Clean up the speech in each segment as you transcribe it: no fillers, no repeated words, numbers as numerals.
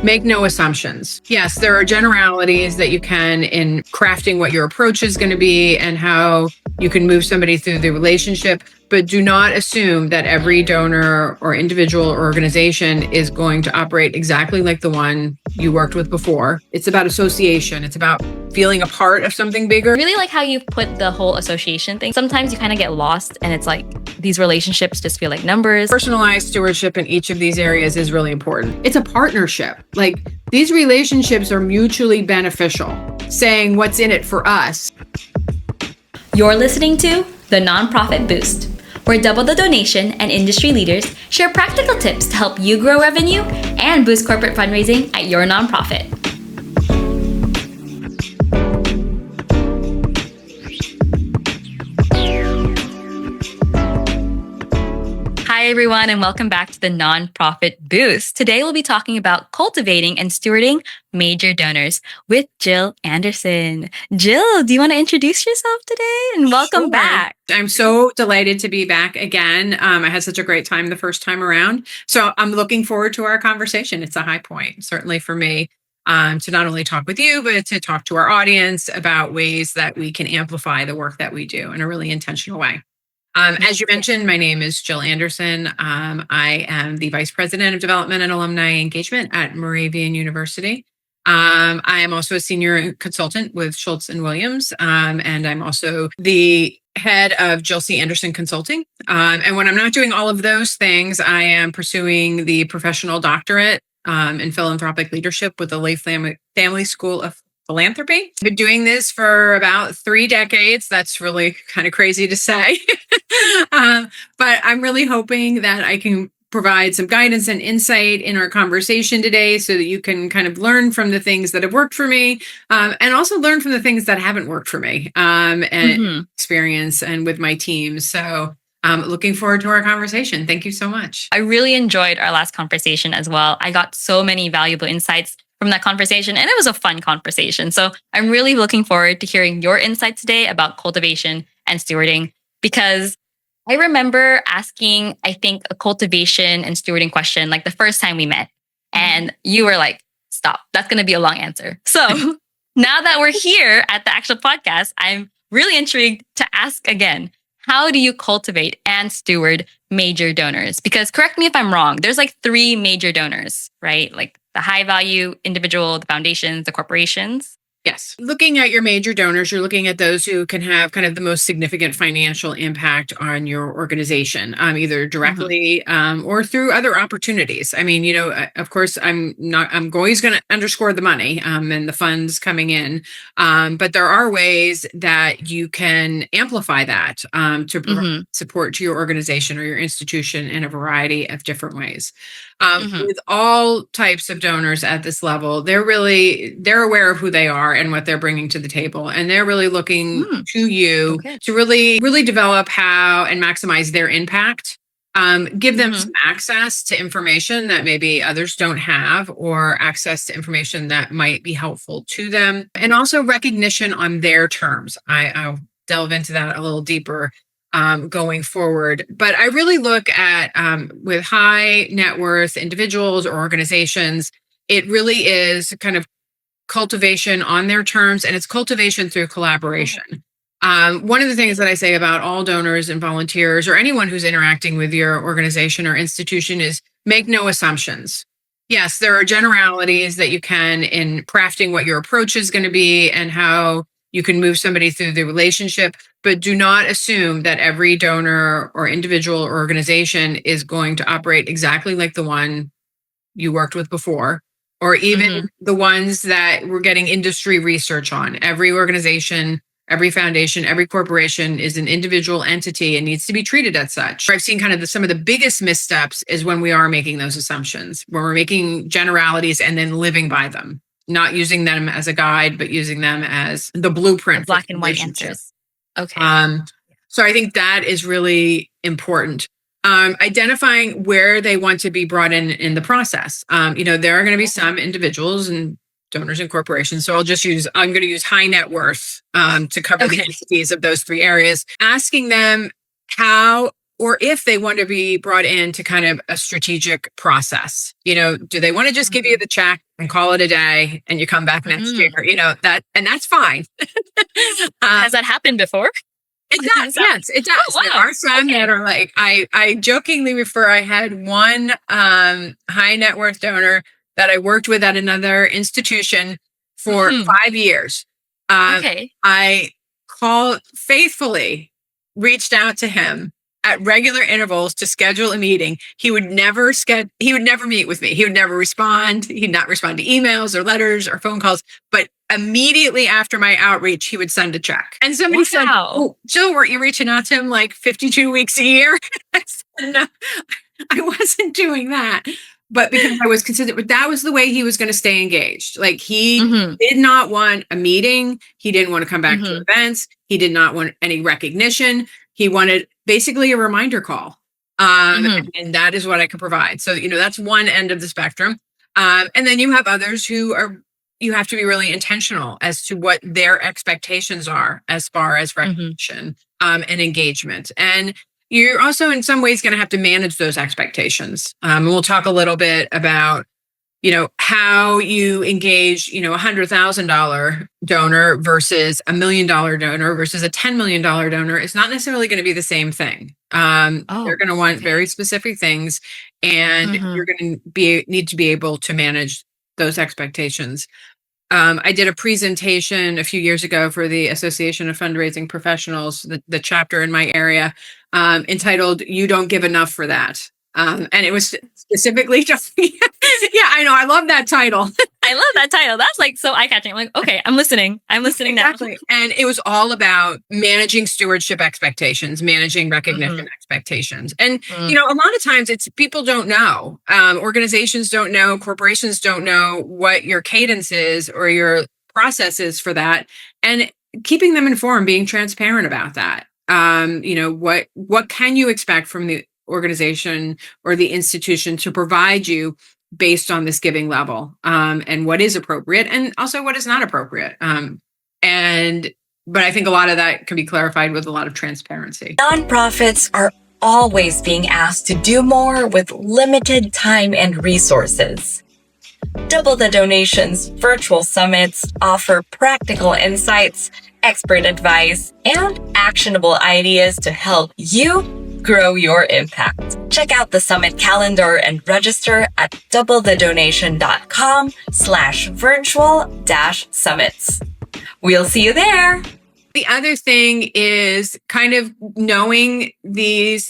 Make no assumptions. Yes, there are generalities that you can in crafting what your approach is going to be and how you can move somebody through the relationship, but do not assume that every donor or individual or organization is going to operate exactly like the one you worked with before. It's about association. It's about feeling a part of something bigger. I really like how you put the whole association thing. Sometimes you kind of get lost and it's like these relationships just feel like numbers. Personalized stewardship in each of these areas is really important. It's a partnership. Like these relationships are mutually beneficial, saying what's in it for us. You're listening to The Nonprofit Boost, where double the donation and industry leaders share practical tips to help you grow revenue and boost corporate fundraising at your nonprofit. Hi, everyone, and welcome back to the Nonprofit Boost. Today, we'll be talking about cultivating and stewarding major donors with Jill Anderson. Jill, do you want to introduce yourself today? And welcome back. I'm so delighted to be back again. I had such a great time the first time around. So I'm looking forward to our conversation. It's a high point, certainly for me, to not only talk with you, but to talk to our audience about ways that we can amplify the work that we do in a really intentional way. As you mentioned, my name is Jill Anderson. I am the Vice President of Development and Alumni Engagement at Moravian University. I am also a senior consultant with Schultz and Williams, and I'm also the head of Jill C. Anderson Consulting. And when I'm not doing all of those things, I am pursuing the professional doctorate in philanthropic leadership with the Leigh Family School of Philanthropy. I've been doing this for about 3 decades. That's really kind of crazy to say. But I'm really hoping that I can provide some guidance and insight in our conversation today so that you can kind of learn from the things that have worked for me and also learn from the things that haven't worked for me and experience and with my team. So looking forward to our conversation. Thank you so much. I really enjoyed our last conversation as well. I got so many valuable insights from that conversation, and it was a fun conversation. So I'm really looking forward to hearing your insights today about cultivation and stewarding, because I remember asking, I think, a cultivation and stewarding question like the first time we met, and you were like, stop, that's going to be a long answer. So now that we're here at the actual podcast, I'm really intrigued to ask again, how do you cultivate and steward major donors? Because correct me if I'm wrong, there's like 3 major donors, right? Like the high value individual, the foundations, the corporations. Yes. Looking at your major donors, you're looking at those who can have kind of the most significant financial impact on your organization, either directly or through other opportunities. I mean, of course, I'm always going to underscore the money and the funds coming in. But there are ways that you can amplify that to provide support to your organization or your institution in a variety of different ways. With all types of donors at this level, they're aware of who they are and what they're bringing to the table. And they're really looking to you to really develop how and maximize their impact. Give them some access to information that maybe others don't have, or access to information that might be helpful to them. And also recognition on their terms. I'll delve into that a little deeper going forward. But I really look at with high net worth individuals or organizations, it really is kind of cultivation on their terms, and it's cultivation through collaboration. One of the things that I say about all donors and volunteers or anyone who's interacting with your organization or institution is make no assumptions. Yes, there are generalities that you can in crafting what your approach is going to be and how you can move somebody through the relationship, but do not assume that every donor or individual or organization is going to operate exactly like the one you worked with before, or even the ones that we're getting industry research on. Every organization, every foundation, every corporation is an individual entity and needs to be treated as such. I've seen kind of some of the biggest missteps is when we are making those assumptions, when we're making generalities and then living by them. Not using them as a guide, but using them as the blueprint. Black and white answers. Okay. So I think that is really important. Identifying where they want to be brought in the process. There are going to be some individuals and donors and corporations. So I'm going to use high net worth to cover the entities of those 3 areas. Asking them how or if they want to be brought into kind of a strategic process. Do they want to just give you the check and call it a day and you come back next year? And that's fine. Has that happened before? It does. Yes, it does. Oh, wow. There are some that are like, I jokingly refer, I had one high net worth donor that I worked with at another institution for 5 years. I faithfully reached out to him at regular intervals to schedule a meeting. He would never meet with me. He would never respond. He'd not respond to emails or letters or phone calls. But immediately after my outreach, he would send a check. And somebody said, "Oh, Jill, weren't you reaching out to him like 52 weeks a year?" I said, "No, I wasn't doing that." But because I was consistent, but that was the way he was going to stay engaged. Like he did not want a meeting. He didn't want to come back to events. He did not want any recognition. He wanted basically a reminder call. And that is what I could provide. So, that's one end of the spectrum. And then you have others you have to be really intentional as to what their expectations are as far as recognition and engagement. And you're also in some ways going to have to manage those expectations. And we'll talk a little bit about, how you engage, $100,000 donor versus $1 million donor versus a $10 million donor is not necessarily going to be the same thing. They're going to want very specific things, and you're going to need to be able to manage those expectations. I did a presentation a few years ago for the Association of Fundraising Professionals, the chapter in my area, entitled "You Don't Give Enough for That." And it was specifically just, yeah, I know. I love that title. I love that title. That's like so eye-catching. I'm like, okay, I'm listening. I'm listening exactly. Now. And it was all about managing stewardship expectations, managing recognition expectations. And, a lot of times it's people don't know. Organizations don't know. Corporations don't know what your cadence is or your process is for that. And keeping them informed, being transparent about that. What can you expect from the organization or the institution to provide you based on this giving level, and what is appropriate and also what is not appropriate. But I think a lot of that can be clarified with a lot of transparency. Nonprofits are always being asked to do more with limited time and resources. Double the Donations virtual summits offer practical insights, expert advice, and actionable ideas to help you grow your impact. Check out the summit calendar and register at doubletheDonation.com/virtual-summits. We'll see you there. The other thing is kind of knowing these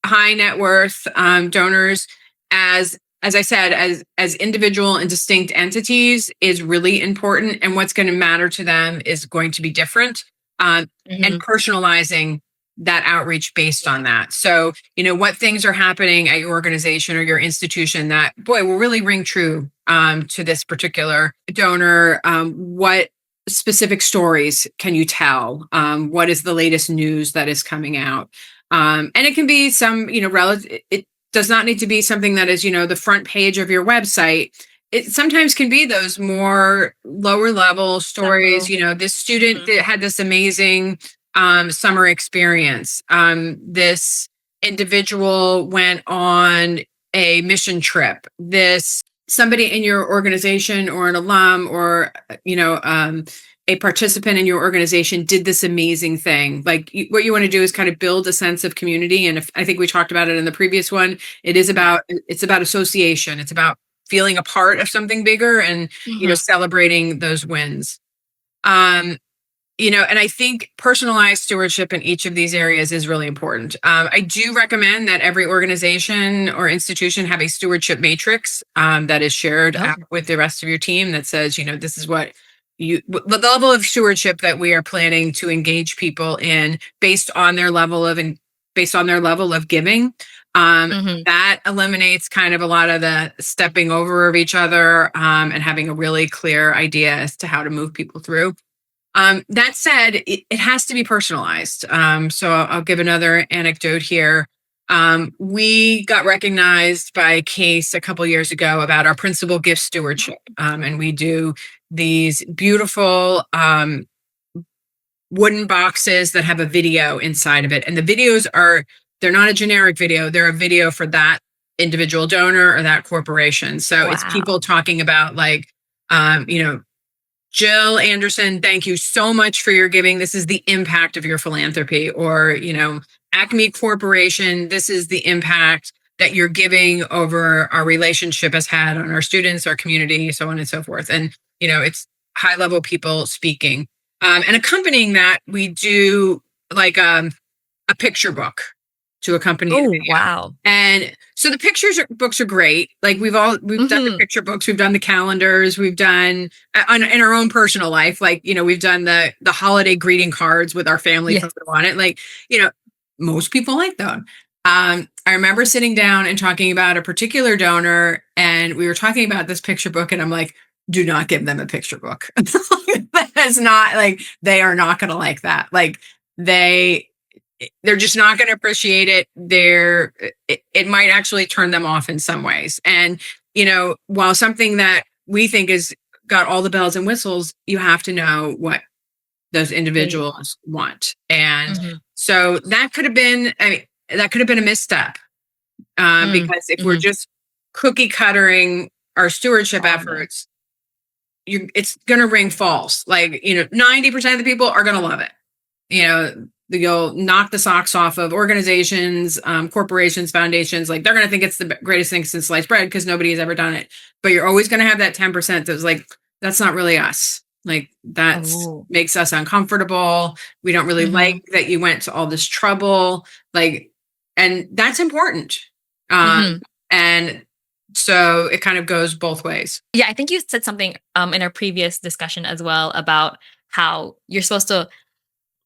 high net worth donors as I said, as individual and distinct entities is really important. And what's going to matter to them is going to be different, and personalizing that outreach based on that. So, what things are happening at your organization or your institution that, boy, will really ring true to this particular donor. What specific stories can you tell? What is the latest news that is coming out? And it can be some, it does not need to be something that is, the front page of your website. It sometimes can be those more lower level stories. This student that had this amazing summer experience. This individual went on a mission trip. Somebody in your organization or an alum or, a participant in your organization did this amazing thing. Like what you want to do is kind of build a sense of community. And I think we talked about it in the previous one, it's about association. It's about feeling a part of something bigger and, celebrating those wins. And I think personalized stewardship in each of these areas is really important. I do recommend that every organization or institution have a stewardship matrix that is shared with the rest of your team that says, this is what the level of stewardship that we are planning to engage people in based on their level of giving. That eliminates kind of a lot of the stepping over of each other and having a really clear idea as to how to move people through. That said, it has to be personalized. So I'll give another anecdote here. We got recognized by a case a couple years ago about our principal gift stewardship. And we do these beautiful wooden boxes that have a video inside of it. And the videos are they're not a generic video. They're a video for that individual donor or that corporation. So it's people Wow. talking about like, you know, Jill Anderson, thank you so much for your giving. This is the impact of your philanthropy. Or, you know, Acme Corporation, this is the impact that your giving over our relationship has had on our students, our community, so on and so forth. And, you know, it's high level people speaking. And accompanying that, we do like a picture book to accompany the Oh, video. wow. And so the books are great. Like we've done the picture books, we've done the calendars, we've done in our own personal life, like, you know, we've done the holiday greeting cards with our family Yes. photo on it. Like, you know, most people like them. I remember sitting down and talking about a particular donor, and we were talking about this picture book, and I'm like, do not give them a picture book. That's not like, they are not going to like that. Like they're just not going to appreciate it. It might actually turn them off in some ways. And, you know, while something that we think is got all the bells and whistles, you have to know what those individuals want. And so that could have been, a misstep. Because if we're just cookie cuttering our stewardship efforts, it's going to ring false. Like, you know, 90% of the people are going to love it. You know, you'll knock the socks off of organizations, corporations, foundations. Like they're going to think it's the greatest thing since sliced bread because nobody has ever done it. But you're always going to have that 10% that's like, that's not really us. Like that makes us uncomfortable. We don't really like that you went to all this trouble. Like, and that's important. And so it kind of goes both ways. Yeah, I think you said something in our previous discussion as well about how you're supposed to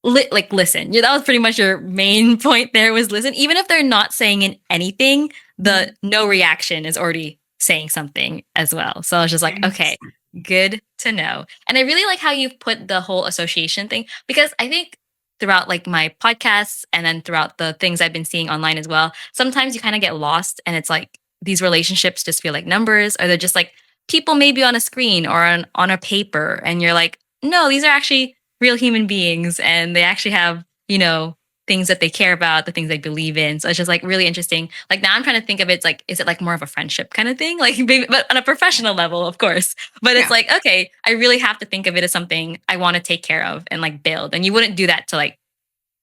listen. Yeah, that was pretty much your main point there, was listen. Even if they're not saying anything, the no reaction is already saying something as well. So I was just like, okay, good to know. And I really like how you've put the whole association thing, because I think throughout like my podcasts and then throughout the things I've been seeing online as well, sometimes you kind of get lost and it's like these relationships just feel like numbers, or they're just like people maybe on a screen or on a paper. And you're like, no, these are actually real human beings, and they actually have, you know, things that they care about, the things they believe in. So it's just like really interesting. Like now I'm trying to think of it, it's like, is it like more of a friendship kind of thing? Like maybe, but on a professional level, of course. But it's like, okay, I really have to think of it as something I want to take care of and like build. And you wouldn't do that to like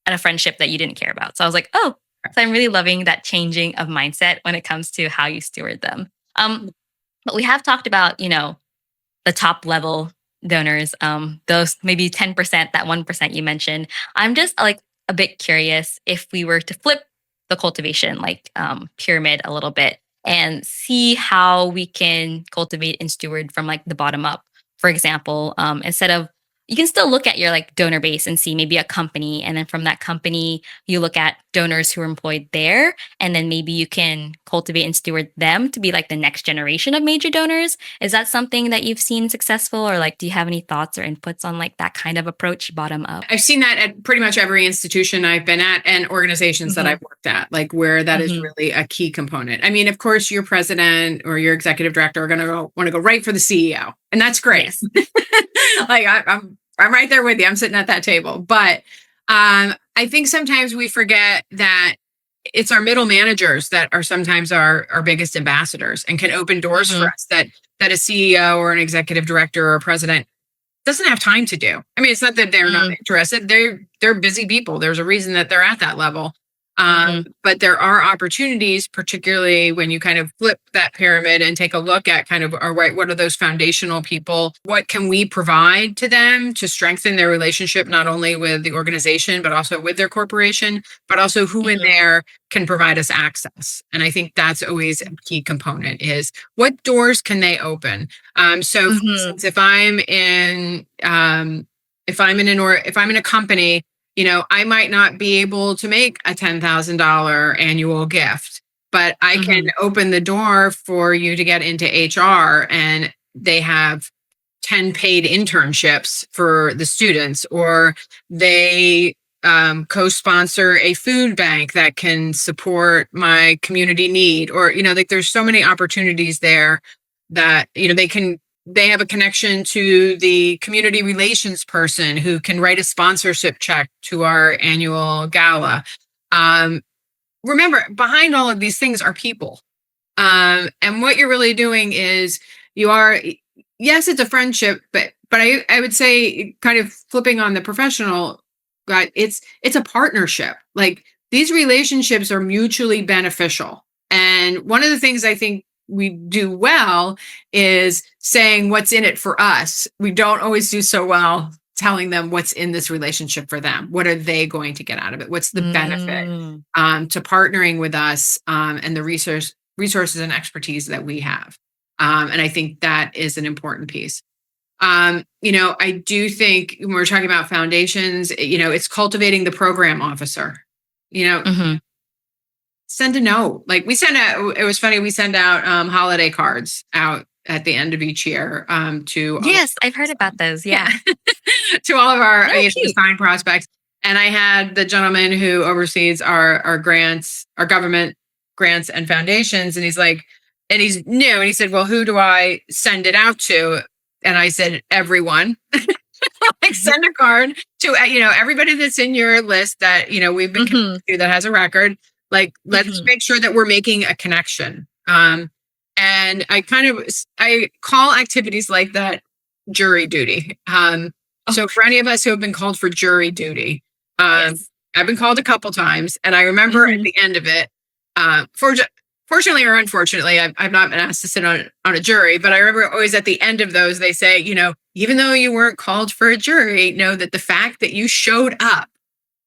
a friendship that you didn't care about. So I was like, oh, so I'm really loving that changing of mindset when it comes to how you steward them. But we have talked about, you know, the top level donors, those maybe 10%, that 1% you mentioned. I'm just like a bit curious if we were to flip the cultivation like pyramid a little bit and see how we can cultivate and steward from like the bottom up. For example, instead of, you can still look at your like donor base and see maybe a company, and then from that company you look at donors who are employed there, and then maybe you can cultivate and steward them to be like the next generation of major donors. Is that something that you've seen successful, or like do you have any thoughts or inputs on like that kind of approach bottom up? I've seen that at pretty much every institution I've been at and organizations that I've worked at, like where that is really a key component. I mean, of course, your president or your executive director are going to want to go right for the CEO, and that's great. Yes. Like I'm right there with you. I'm sitting at that table. But I think sometimes we forget that it's our middle managers that are sometimes our biggest ambassadors and can open doors for us that a CEO or an executive director or a president doesn't have time to do. I mean, it's not that they're not interested. They're busy people. There's a reason that they're at that level. But there are opportunities, particularly when you kind of flip that pyramid and take a look at kind of, all right, what are those foundational people? What can we provide to them to strengthen their relationship, not only with the organization, but also with their corporation, but also who in there can provide us access. And I think that's always a key component, is what doors can they open? So for instance, if I'm in a company, you know, I might not be able to make a $10,000 annual gift, but I can open the door for you to get into HR, and they have 10 paid internships for the students, or they co-sponsor a food bank that can support my community need, or, you know, like there's so many opportunities there that, you know, they have a connection to the community relations person who can write a sponsorship check to our annual gala. remember, behind all of these things are people. And what you're really doing is you are, yes, it's a friendship, but I would say, kind of flipping on the professional, but it's a partnership. Like, these relationships are mutually beneficial. And one of the things I think we do well is saying what's in it for us. We don't always do so well telling them what's in this relationship for them. What are they going to get out of it? What's the benefit Mm. to partnering with us, and the resources and expertise that we have. And I think that is an important piece. I do think when we're talking about foundations, it's cultivating the program officer. Mhm. Send a note. Like, it was funny, we send out holiday cards out at the end of each year, to all Yes, I've heard about those. Yeah. to all of our They're cute. design prospects. And I had the gentleman who oversees our grants, our government grants and foundations, and he's like, and he's new, and he said, "Well, who do I send it out to?" And I said, "Everyone." Like, send a card to everybody that's in your list that we've been Mhm. connected to, that has a record. Like, let's Mhm. make sure that we're making a connection. And I call activities like that jury duty. So Oh, for any of us who have been called for jury duty, yes. I've been called a couple times, and I remember at Mhm. the end of it, fortunately or unfortunately, I've not been asked to sit on a jury, but I remember always at the end of those, they say, even though you weren't called for a jury, know that the fact that you showed up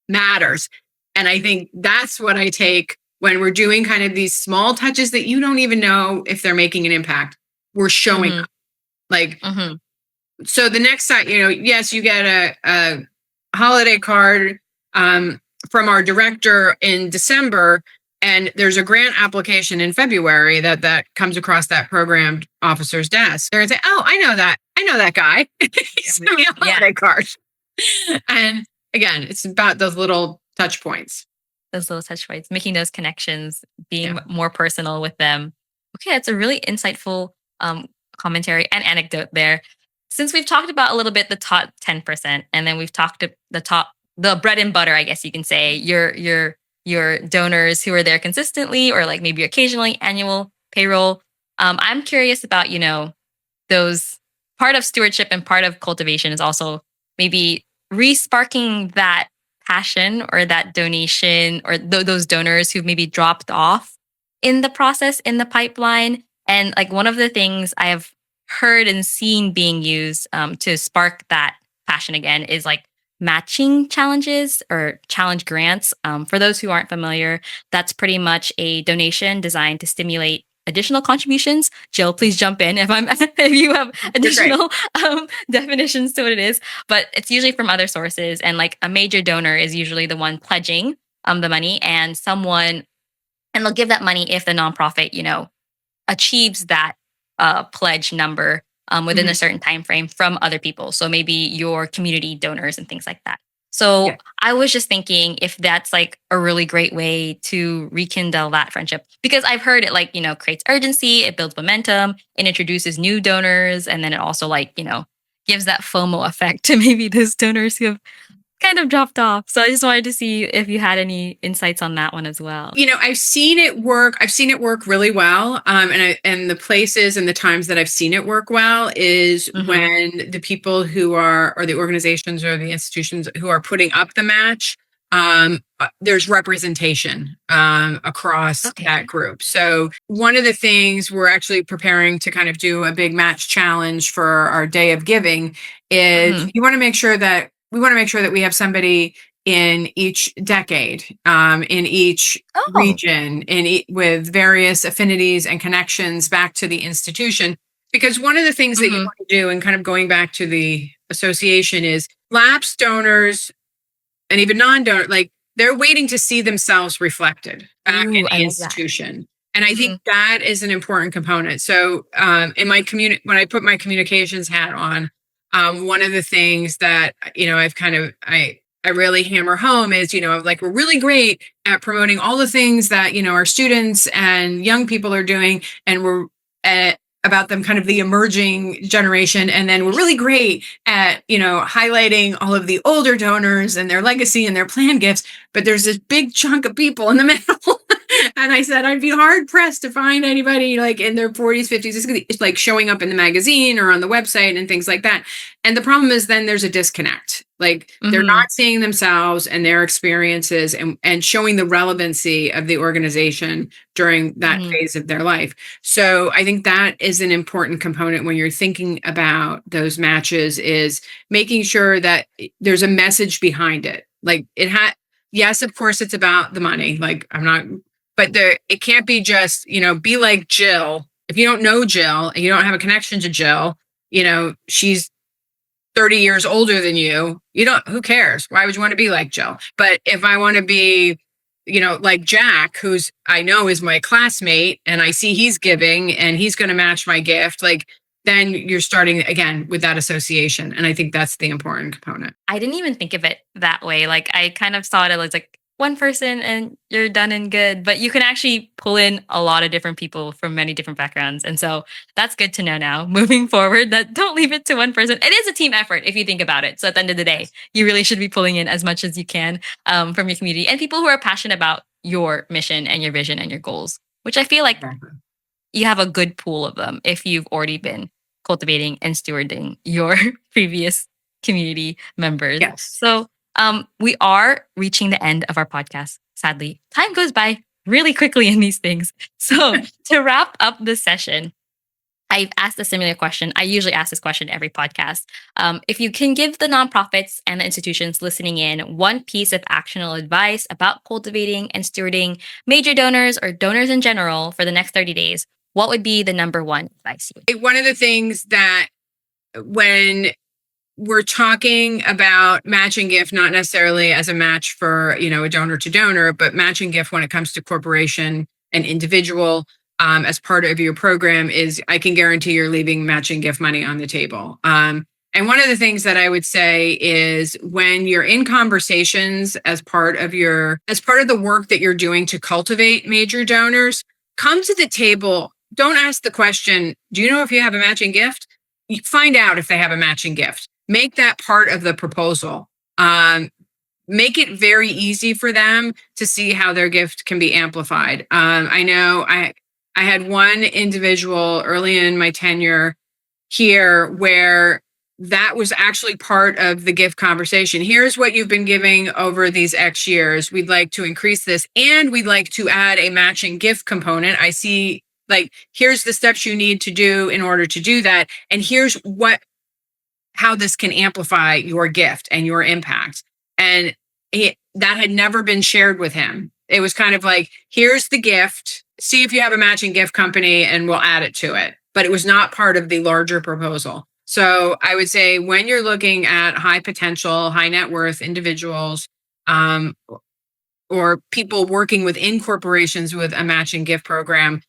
matters. And I think that's what I take when we're doing kind of these small touches that you don't even know if they're making an impact. We're showing Mhm. up. Like, Mhm. so the next time, yes, you get a holiday card from our director in December, and there's a grant application in February that comes across that program officer's desk. They're gonna say, "Oh, I know that guy. He sent me a Yeah. holiday card." And again, it's about those little touch points. Those little touch points, making those connections, being Yeah. more personal with them. Okay, that's a really insightful commentary and anecdote there. Since we've talked about a little bit the top 10%, and then we've talked the bread and butter, I guess you can say, your donors who are there consistently or like maybe occasionally, annual payroll. I'm curious about, those part of stewardship and part of cultivation is also maybe re-sparking that passion or that donation or those donors who've maybe dropped off in the process, in the pipeline. And like one of the things I have heard and seen being used to spark that passion again is like matching challenges or challenge grants. For those who aren't familiar, that's pretty much a donation designed to stimulate additional contributions. Jill, please jump in if I'm if you have You're great. additional definitions to what it is. But it's usually from other sources, and like a major donor is usually the one pledging the money, and they'll give that money if the nonprofit achieves that pledge number within a Mhm. certain time frame from other people. So maybe your community donors and things like that. So Yeah. I was just thinking if that's like a really great way to rekindle that friendship because I've heard it like, creates urgency, it builds momentum, it introduces new donors, and then it also like, gives that FOMO effect to maybe those donors who have kind of dropped off. So I just wanted to see if you had any insights on that one as well. I've seen it work. I've seen it work really well. And the places and the times that I've seen it work well is Mm-hmm. when the people who are, or the organizations or the institutions who are putting up the match, there's representation across that Okay. group. So one of the things we're actually preparing to kind of do a big match challenge for our day of giving is Mm-hmm. we want to make sure that we have somebody in each decade, in each Oh. region, with various affinities and connections back to the institution. Because one of the things that you Mm-hmm. want to do, and kind of going back to the association, is lapsed donors and even non-donor, like, they're waiting to see themselves reflected back in Ooh, I the love that. institution. And I think Mm-hmm. that is an important component. So in my community, when I put my communications hat on, one of the things that I've kind of I really hammer home is, like, we're really great at promoting all the things that our students and young people are doing, and we're about them, kind of the emerging generation. And then we're really great at, highlighting all of the older donors and their legacy and their planned gifts. But there's this big chunk of people in the middle And I said, I'd be hard pressed to find anybody like in their 40s, 50s. It's like showing up in the magazine or on the website and things like that. And the problem is then there's a disconnect. Like they're not seeing themselves and their experiences and showing the relevancy of the organization during that phase of their life. So I think that is an important component when you're thinking about those matches, is making sure that there's a message behind it. Like yes, of course it's about the money. Like but it can't be just, be like Jill. If you don't know Jill and you don't have a connection to Jill, she's 30 years older than you, who cares? Why would you want to be like Jill? But if I want to be, like Jack, who's I know is my classmate, and I see he's giving and he's going to match my gift, like then you're starting again with that association. And I think that's the important component. I didn't even think of it that way. Like I kind of saw it as like one person and you're done and good, but you can actually pull in a lot of different people from many different backgrounds. And so that's good to know now moving forward, that don't leave it to one person. It is a team effort if you think about it. So at the end of the day, you really should be pulling in as much as you can from your community and people who are passionate about your mission and your vision and your goals, which I feel like you have a good pool of them if you've already been cultivating and stewarding your previous community members. Yes. So we are reaching the end of our podcast. Sadly, time goes by really quickly in these things. So to wrap up the session, I've asked a similar question. I usually ask this question every podcast. If you can give the nonprofits and the institutions listening in one piece of actionable advice about cultivating and stewarding major donors or donors in general for the next 30 days, what would be the number one advice you would? One of the things that when we're talking about matching gift, not necessarily as a match for, a donor to donor, but matching gift when it comes to corporation and individual as part of your program, is I can guarantee you're leaving matching gift money on the table. And one of the things that I would say is when you're in conversations as part of the work that you're doing to cultivate major donors, come to the table. Don't ask the question, do you know if you have a matching gift? You find out if they have a matching gift. Make that part of the proposal. Make it very easy for them to see how their gift can be amplified. I know I had one individual early in my tenure here where that was actually part of the gift conversation. Here's what you've been giving over these X years. We'd like to increase this, and we'd like to add a matching gift component. I see, like, here's the steps you need to do in order to do that. And here's how this can amplify your gift and your impact. And that had never been shared with him. It was kind of like, here's the gift, see if you have a matching gift company and we'll add it to it. But it was not part of the larger proposal. So I would say when you're looking at high potential, high net worth individuals, or people working within corporations with a matching gift program,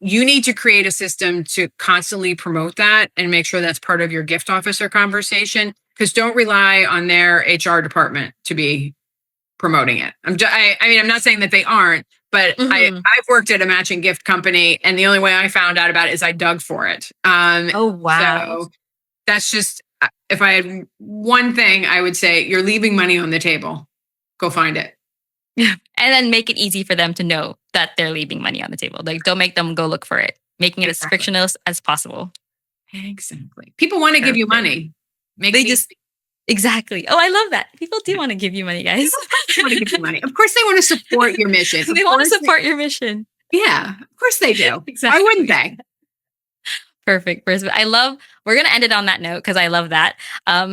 you need to create a system to constantly promote that and make sure that's part of your gift officer conversation, because don't rely on their HR department to be promoting it. I'm not saying that they aren't, but I've worked at a matching gift company, and the only way I found out about it is I dug for it. Oh, wow. So that's just, if I had one thing, I would say you're leaving money on the table. Go find it. Yeah. And then make it easy for them to know that they're leaving money on the table. Like, don't make them go look for it, making it as frictionless as possible. Exactly. People want to give you money. Exactly. Oh, I love that. People do want to give you money, guys. They want to give you money. Of course, they want to support your mission. They want to support your mission. Yeah, of course they do. Exactly. Why wouldn't they? Perfect. We're going to end it on that note because I love that.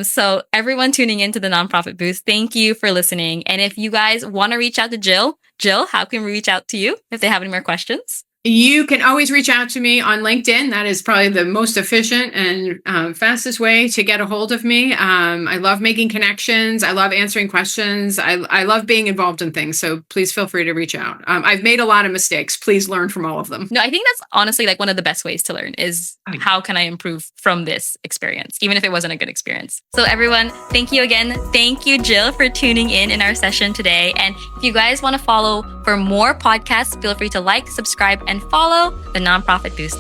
So everyone tuning into the Nonprofit Boost, thank you for listening. And if you guys want to reach out to Jill, how can we reach out to you if they have any more questions? You can always reach out to me on LinkedIn. That is probably the most efficient and fastest way to get a hold of me. I love making connections. I love answering questions. I love being involved in things. So please feel free to reach out. I've made a lot of mistakes. Please learn from all of them. No, I think that's honestly like one of the best ways to learn is how can I improve from this experience, even if it wasn't a good experience. So everyone, thank you again. Thank you, Jill, for tuning in our session today. And if you guys want to follow for more podcasts, feel free to like, subscribe, and follow the Nonprofit Boost.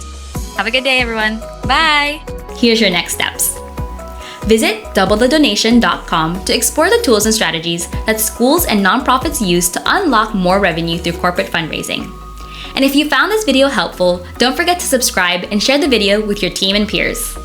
Have a good day, everyone. Bye. Here's your next steps. Visit doublethedonation.com to explore the tools and strategies that schools and nonprofits use to unlock more revenue through corporate fundraising. And if you found this video helpful, don't forget to subscribe and share the video with your team and peers.